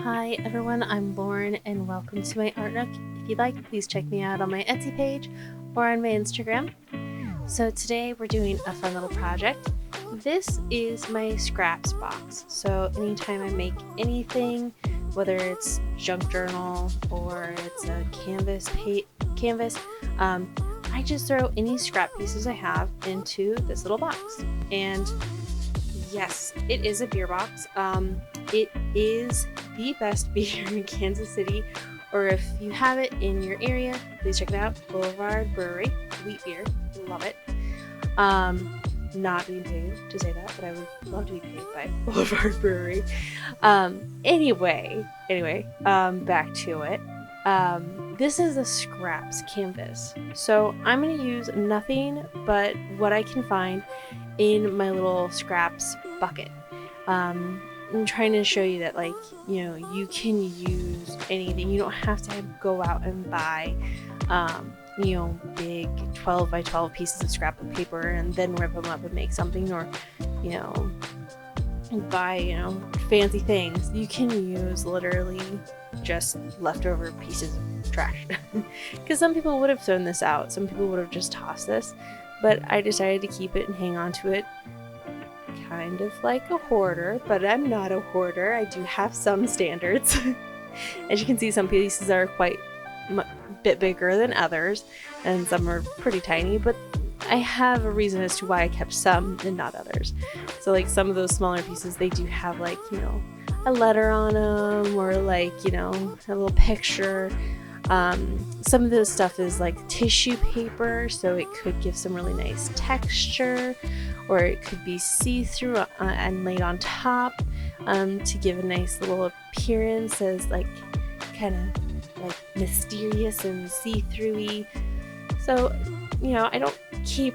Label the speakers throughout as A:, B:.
A: Hi everyone, I'm Lauren and welcome to my art nook. If you'd like, please check me out on my Etsy page or on my Instagram. So today we're doing a fun little project. This is my scraps box. So anytime I make anything, whether it's junk journal or it's a canvas, I just throw any scrap pieces I have into this little box. And yes, it is a beer box. It is the best beer in Kansas City, or if you have it in your area, please check it out. Boulevard Brewery, wheat beer, love it. Not being paid to say that, but I would love to be paid by Boulevard Brewery. Anyway, back to it. This is a scraps canvas, so I'm going to use nothing but what I can find in my little scraps bucket. I'm trying to show you that, like, you can use anything. You don't have to go out and buy big 12 by 12 pieces of scrapbook paper and then rip them up and make something, or buy fancy things. You can use literally just leftover pieces of trash because some people would have thrown this out, some people would have just tossed this, but I decided to keep it and hang on to it, kind of like a hoarder. But I'm not a hoarder. I do have some standards. As you can see, some pieces are quite a bit bigger than others, and some are pretty tiny, but I have a reason as to why I kept some and not others. So like some of those smaller pieces, they do have like, a letter on them, or like, a little picture. Some of this stuff is like tissue paper, so it could give some really nice texture, or it could be see-through and laid on top to give a nice little appearance as like kind of like mysterious and see-through-y. So, I don't keep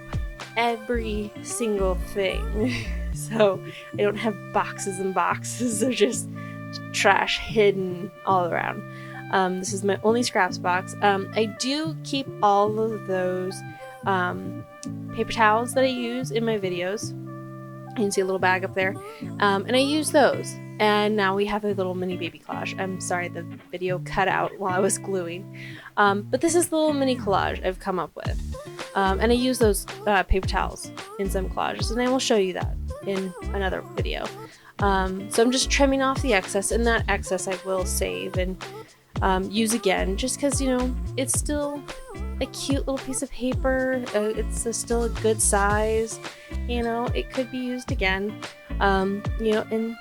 A: every single thing. So I don't have boxes and boxes of just trash hidden all around. This is my only scraps box. I do keep all of those paper towels that I use in my videos. You can see a little bag up there. And I use those. And now we have a little mini baby collage. I'm sorry, the video cut out while I was gluing. But this is the little mini collage I've come up with. And I use those paper towels in some collages, and I will show you that in another video. So I'm just trimming off the excess, and that excess I will save and use again, just because, it's still a cute little piece of paper. It's still a good size. It could be used again. And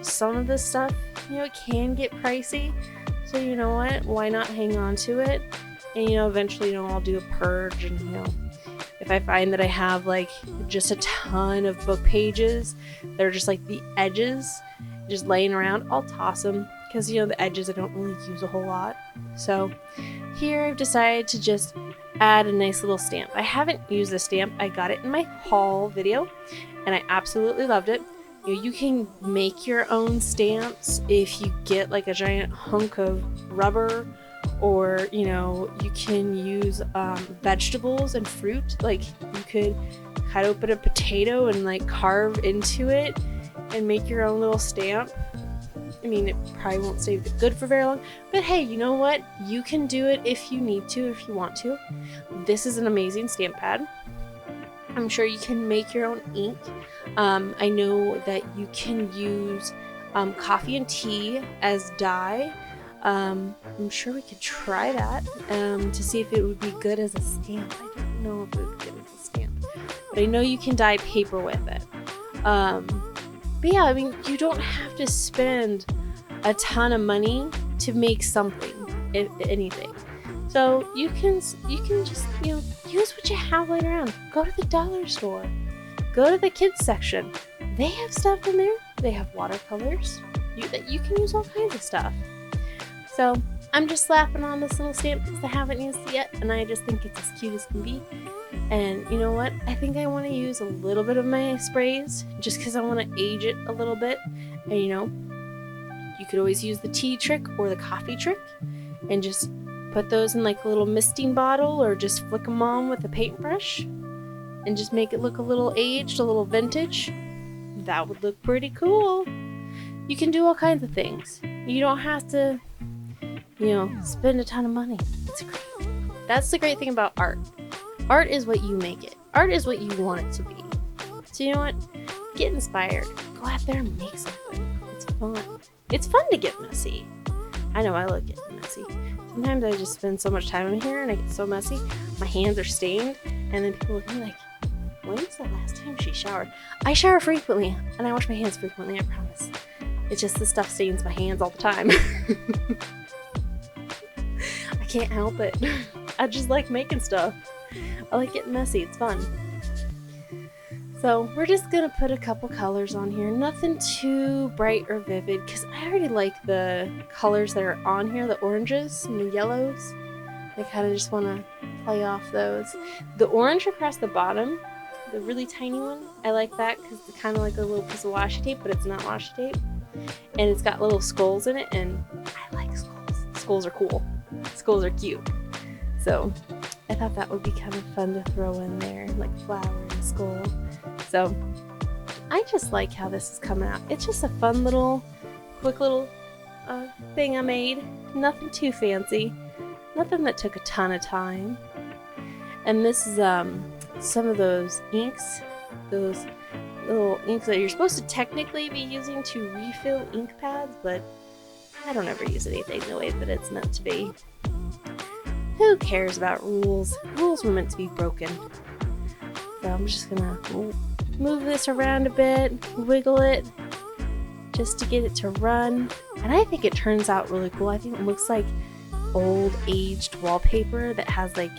A: some of this stuff, it can get pricey. So you know what? Why not hang on to it? And eventually, I'll do a purge, and if I find that I have like just a ton of book pages that are just like the edges just laying around, I'll toss them, because the edges I don't really use a whole lot. So here I've decided to just add a nice little stamp. I haven't used the stamp. I got it in my haul video and I absolutely loved it. You can make your own stamps if you get like a giant hunk of rubber, or you can use vegetables and fruit. Like you could cut open a potato and like carve into it and make your own little stamp. I mean, it probably won't stay good for very long, but hey, you know what? You can do it if you need to, if you want to. This is an amazing stamp pad. I'm sure you can make your own ink. I know that you can use coffee and tea as dye. I'm sure we could try that to see if it would be good as a stamp. I don't know if it would be good as a stamp, but I know you can dye paper with it. But yeah, I mean, you don't have to spend a ton of money to make something, anything. So you can just use what you have laying around. Go to the dollar store. Go to the kids section. They have stuff in there. They have watercolors. You can use all kinds of stuff. So I'm just slapping on this little stamp because I haven't used it yet, and I just think it's as cute as can be. And you know what? I think I want to use a little bit of my sprays just because I want to age it a little bit. And you could always use the tea trick or the coffee trick and just put those in like a little misting bottle, or just flick them on with a paintbrush and just make it look a little aged, a little vintage. That would look pretty cool. You can do all kinds of things. You don't have to, spend a ton of money. It's great. That's the great thing about art. Art is what you make it. Art is what you want it to be. So you know what? Get inspired. Go out there and make something. It's fun. It's fun to get messy. I know I like getting messy. Sometimes I just spend so much time in here and I get so messy. My hands are stained. And then people look at me like, when's the last time she showered? I shower frequently and I wash my hands frequently, I promise. It's just the stuff stains my hands all the time. I can't help it. I just like making stuff. I like getting messy. It's fun. So we're just going to put a couple colors on here. Nothing too bright or vivid because I already like the colors that are on here, the oranges and the yellows. I kind of just want to play off those. The orange across the bottom, the really tiny one, I like that because it's kind of like a little piece of washi tape, but it's not washi tape. And it's got little skulls in it, and I like skulls. Skulls are cool. Skulls are cute. So I thought that would be kind of fun to throw in there, like flower and skull. So I just like how this is coming out. It's just a fun little, quick little thing I made. Nothing too fancy. Nothing that took a ton of time. And this is some of those inks, those little inks that you're supposed to technically be using to refill ink pads, but I don't ever use anything the way that it's meant to be. Who cares about rules? Rules were meant to be broken. So I'm just gonna move this around a bit, wiggle it, just to get it to run. And I think it turns out really cool. I think it looks like old aged wallpaper that has like,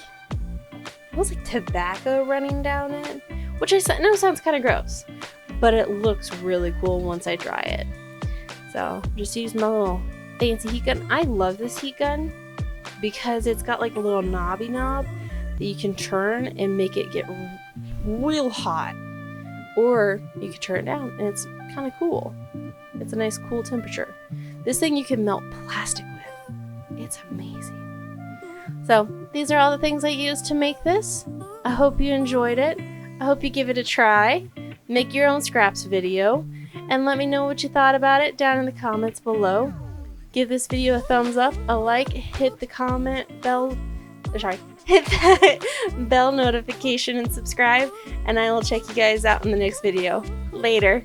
A: it looks like tobacco running down it, which I know sounds kind of gross, but it looks really cool once I dry it. So just use my little fancy heat gun. I love this heat gun because it's got like a little knobby knob that you can turn and make it get real hot, or you can turn it down and it's kind of cool. It's a nice cool temperature. This thing you can melt plastic with. It's amazing. So these are all the things I used to make this. I hope you enjoyed it. I hope you give it a try. Make your own scraps video and let me know what you thought about it down in the comments below. Give this video a thumbs up, a like, hit the hit that bell notification and subscribe, and I will check you guys out in the next video. Later.